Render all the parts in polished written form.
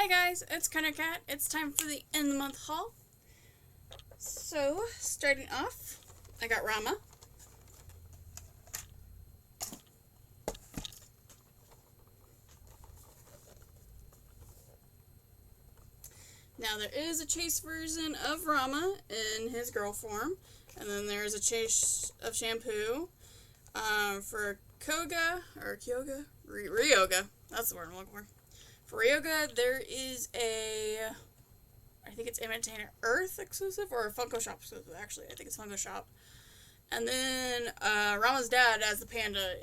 Hey guys, it's KrunderKat. It's time for the end of the month haul. So, starting off, I got Rama. Now there is a chase version of Rama in his girl form, and then there's a chase of shampoo for Ryoga. That's the word I'm looking for. For Ryoga, there is I think it's Imitator Earth exclusive, or a Funko Shop exclusive, actually. I think it's Funko Shop. And then Rama's dad, as the panda,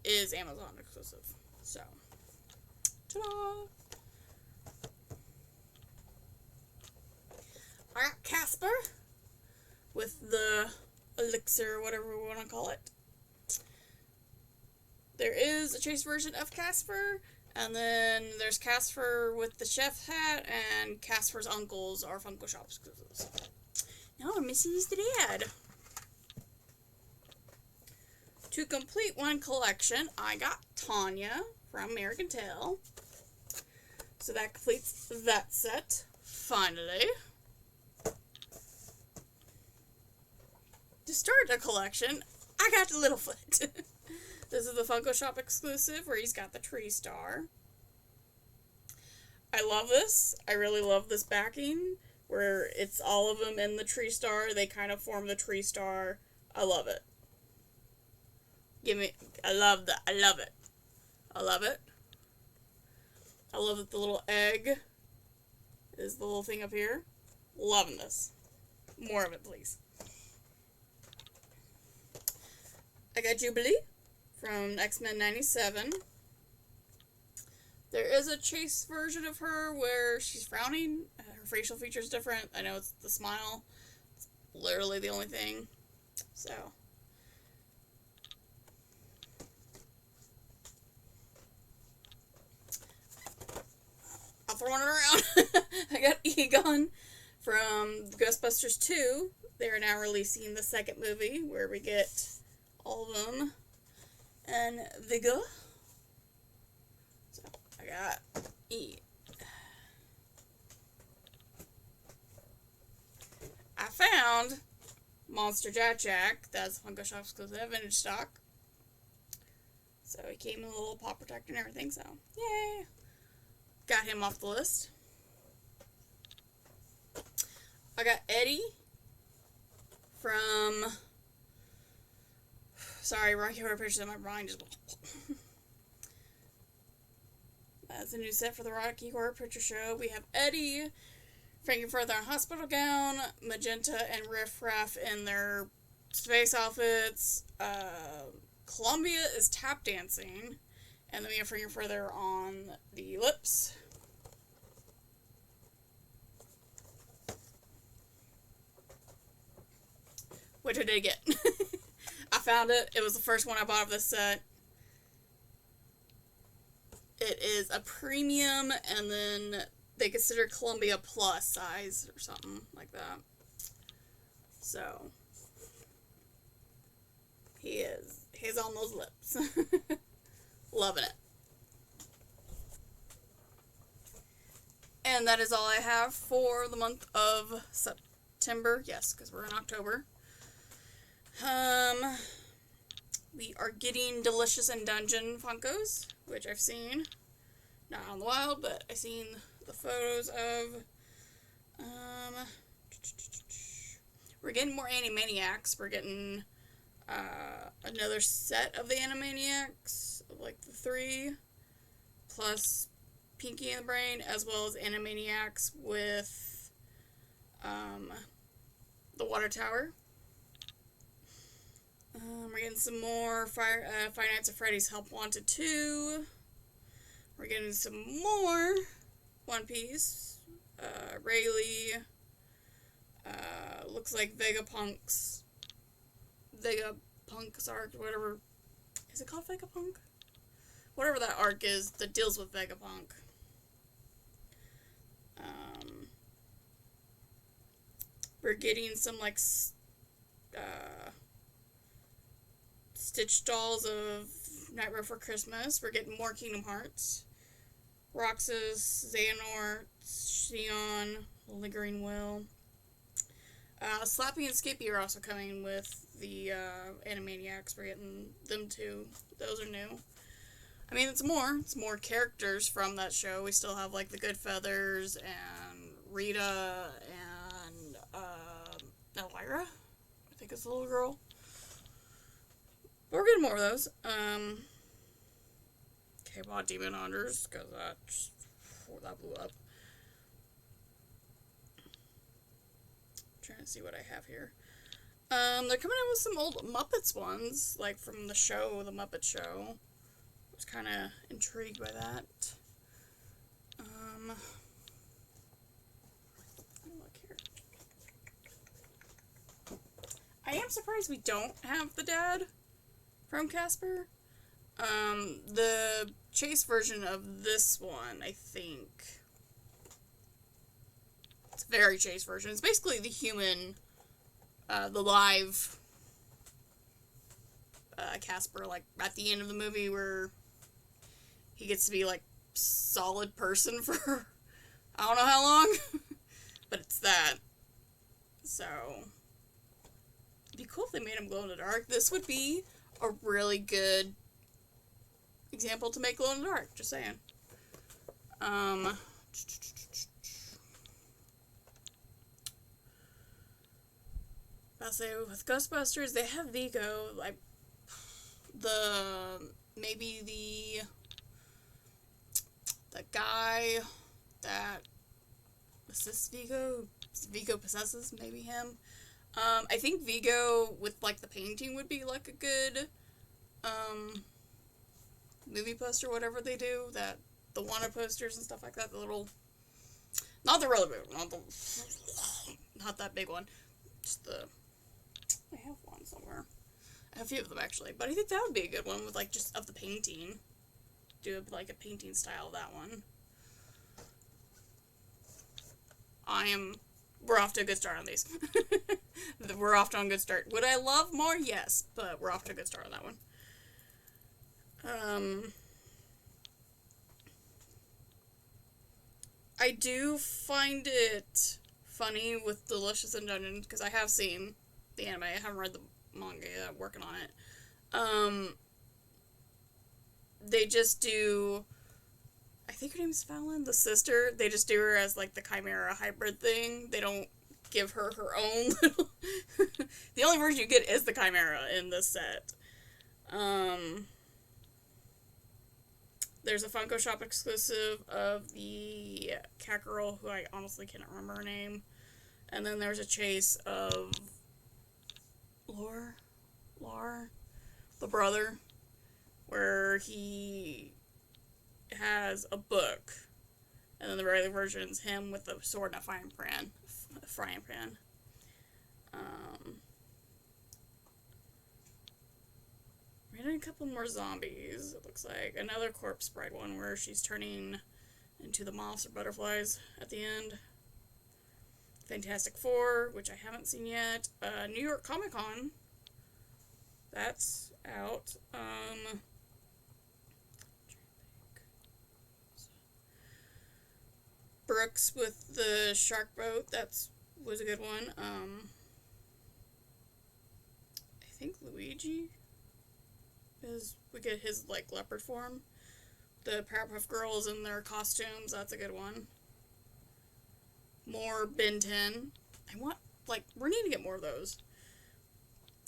is Amazon exclusive. So, ta-da! I got Casper with the elixir, whatever we want to call it. There is a chase version of Casper, and then there's Casper with the chef hat, and Casper's uncles are Funko Shop exclusives. Now we're missing his dad. To complete one collection, I got Tanya from American Tail. So that completes that set, finally. To start the collection, I got the Littlefoot. This is the Funko Shop exclusive where he's got the tree star. I love this. I really love this backing where it's all of them in the tree star. They kind of form the tree star. I love it. I love that. I love it. I love it. I love that the little egg is the little thing up here. Loving this. More of it, please. I got Jubilee from X-Men 97. There is a chase version of her where she's frowning. Her facial feature is different. I know it's the smile. It's literally the only thing. So, I'm throwing it around. I got Egon from Ghostbusters 2. They are now releasing the second movie where we get all of them and Vigor. So I got I found Monster Jack. That's Funko Shop exclusive, vintage stock. So he came in a little pop protector and everything. So yay! Got him off the list. I got Eddie from. Sorry, Rocky Horror Picture Show, my mind just. That's a new set for the Rocky Horror Picture Show. We have Eddie, Frankenfurter hospital gown, Magenta and Riff Raff in their space outfits. Columbia is tap dancing, and then we have Frankenfurter on the lips. Which I did get. I found it. It was the first one I bought of this set. It is a premium, and then they consider Columbia plus size or something like that. So, he's on those lips. Loving it. And that is all I have for the month of September. Yes, because we're in October. We are getting Delicious and Dungeon Funkos, which I've seen. Not on the wild, but I've seen the photos of. We're getting more Animaniacs. We're getting another set of the Animaniacs, like the 3, plus Pinky and the Brain, as well as Animaniacs with the Water Tower. We're getting some more Five Nights at Freddy's Help Wanted 2. We're getting some more One Piece. Rayleigh. Looks like Vegapunk's arc, whatever. Is it called Vegapunk? Whatever that arc is that deals with Vegapunk. We're getting some, like, Stitch dolls of Nightmare Before Christmas. We're getting more Kingdom Hearts. Roxas, Xehanort, Xion, Lingering Will. Slappy and Skippy are also coming with the Animaniacs. We're getting them too. Those are new. I mean, it's more. It's more characters from that show. We still have, like, the Good Feathers and Rita and Elvira. I think it's the little girl. But we're getting more of those. K-Bot Demon Hunters, because that blew up. Trying to see what I have here. They're coming out with some old Muppets ones, like from the show, the Muppet Show. I was kind of intrigued by that. Let me look here. I am surprised we don't have the dad from Casper. The Chase version of this one, I think. It's a very Chase version. It's basically the human, the live Casper, like, at the end of the movie where he gets to be, like, solid person for I don't know how long. But it's that. So, it'd be cool if they made him glow in the dark. This would be a really good example to make glow in the dark. Just saying. I'll say with Ghostbusters, they have Vigo, like, maybe the guy that assists Vigo possesses, maybe him. I think Vigo with, like, the painting would be, like, a good, movie poster, whatever they do, the wanted posters and stuff like that, the little, not the really big one, not that big one, just I have one somewhere. I have a few of them, actually. But I think that would be a good one with, like, just of the painting. Do, like, a painting style of that one. We're off to a good start on these. We're off to a good start. Would I love more? Yes. But we're off to a good start on that one. I do find it funny with Delicious in Dungeons, because I have seen the anime. I haven't read the manga yet, working on it. They just do, I think her name's Fallon, the sister. They just do her as, like, the Chimera hybrid thing. They don't give her her own little the only version you get is the Chimera in this set. There's a Funko Shop exclusive of the cat girl, who I honestly cannot remember her name. And then there's a chase of Lar, the brother, where he has a book, and then the regular version's him with a sword and a frying pan. We had a couple more zombies, it looks like. Another Corpse Bride one where she's turning into the moths or butterflies at the end. Fantastic Four, which I haven't seen yet. New York Comic Con. That's out. Brooks with the shark boat. Was a good one. I think Luigi we get his, like, leopard form. The Powerpuff Girls in their costumes. That's a good one. More Ben 10. We need to get more of those.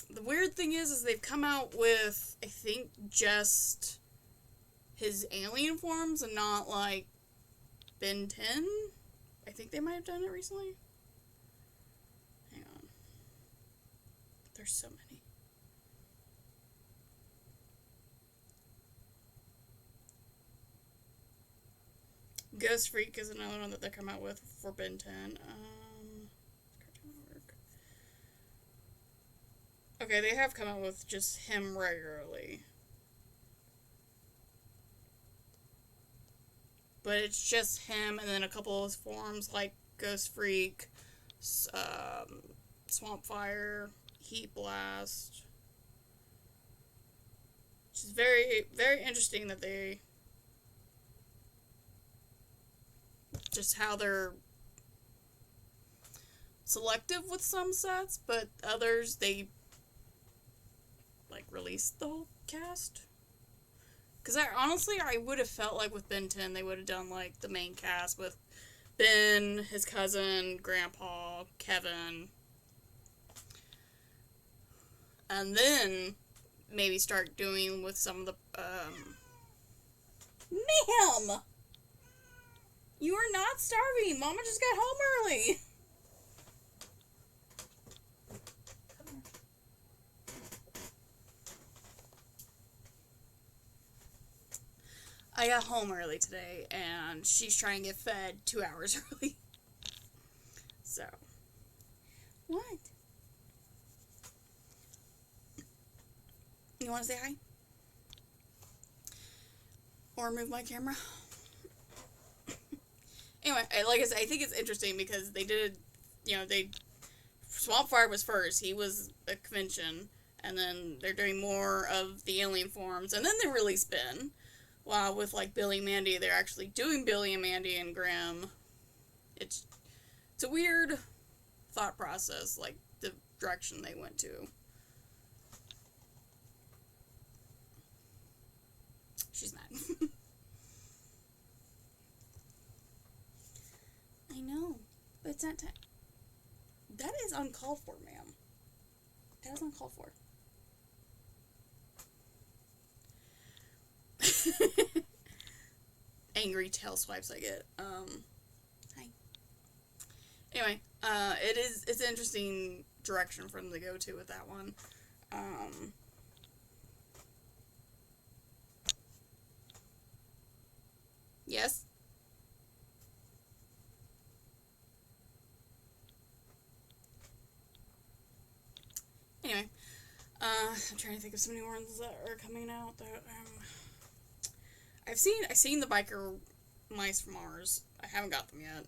The weird thing is they've come out with, I think, just his alien forms and not, like, Ben 10. I think they might have done it recently. Hang on. There's so many. Ghost Freak is another one that they come out with for Ben 10. Okay, they have come out with just him regularly. But it's just him, and then a couple of his forms, like Ghost Freak, Swamp Fire, Heat Blast. Which is very, very interesting that they just how they're selective with some sets, but others, they, like, release the whole cast. Because I would have felt like with Ben 10, they would have done, like, the main cast with Ben, his cousin, Grandpa, Kevin. And then maybe start doing with some of the, Ma'am! You are not starving! Mama just got home early! I got home early today, and she's trying to get fed 2 hours early. So. What? You want to say hi? Or move my camera? Anyway, like I said, I think it's interesting because they did, Swamp Fire was first. He was a convention, and then they're doing more of the alien forms, and then they released Ben. While with, like, Billy and Mandy, they're actually doing Billy and Mandy and Grimm. It's a weird thought process, like, the direction they went to. She's mad. I know, but it's not time. That is uncalled for, ma'am. That is uncalled for. Angry tail swipes I get. Hi. Anyway, it's an interesting direction for them to go to with that one. Yes? Anyway, I'm trying to think of some new ones that are coming out that, I've seen the Biker Mice from Mars. I haven't got them yet.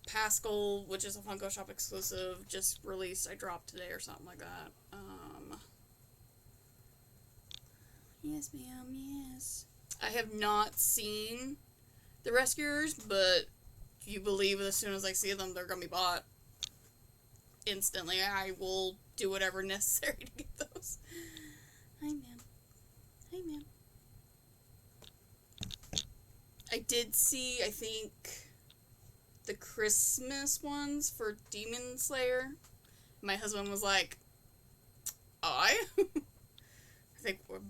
Pascal, which is a Funko Shop exclusive, just released. I dropped today or something like that. Yes, ma'am, yes. I have not seen the Rescuers, but you believe as soon as I see them, they're gonna be bought instantly. I will do whatever necessary to get those. Hi, ma'am. Hi, ma'am. I did see, I think, the Christmas ones for Demon Slayer. My husband was like, I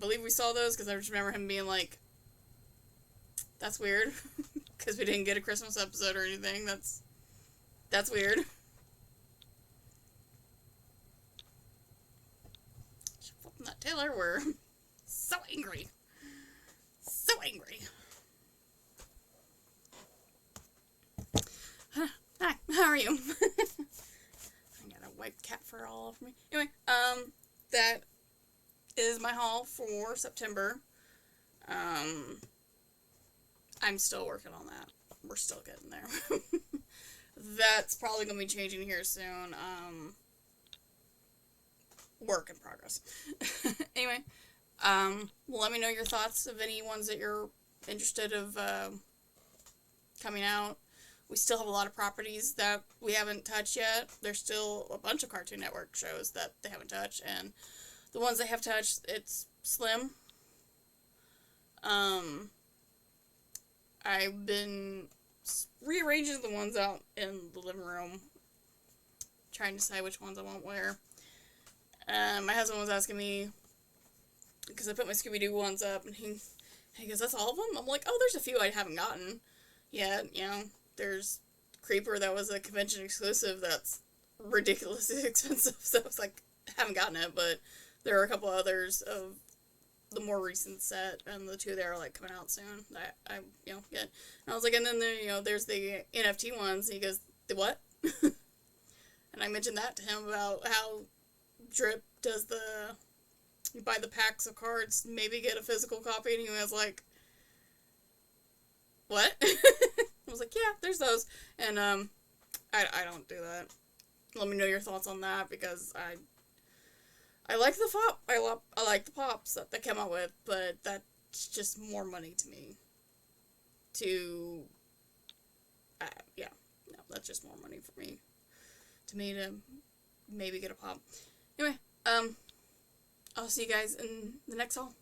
believe we saw those, because I just remember him being like, that's weird, because we didn't get a Christmas episode or anything. That's weird. Flipping that Taylor, we're so angry. So angry. Hi, how are you? I got a white cat fur all over me. Anyway, that is my haul for September. I'm still working on that. We're still getting there. That's probably going to be changing here soon. Work in progress. Anyway, let me know your thoughts of any ones that you're interested of coming out. We still have a lot of properties that we haven't touched yet. There's still a bunch of Cartoon Network shows that they haven't touched, and the ones they have touched, it's slim. I've been rearranging the ones out in the living room, trying to decide which ones I want where. My husband was asking me, because I put my Scooby-Doo ones up, and he goes, that's all of them? I'm like, oh, there's a few I haven't gotten yet, There's Creeper that was a convention exclusive that's ridiculously expensive, so it's like, I haven't gotten it, but there are a couple others of the more recent set, and the two that are, like, coming out soon that I get. And I was like, and then there, there's the NFT ones, and he goes, the what? And I mentioned that to him about how Drip does you buy the packs of cards, maybe get a physical copy, and he was like, what? I was like, yeah, there's those. And, I don't do that. Let me know your thoughts on that, because I like the I like the pops that they come out with, but that's just more money to me to that's just more money for me. To maybe get a pop. Anyway, I'll see you guys in the next haul.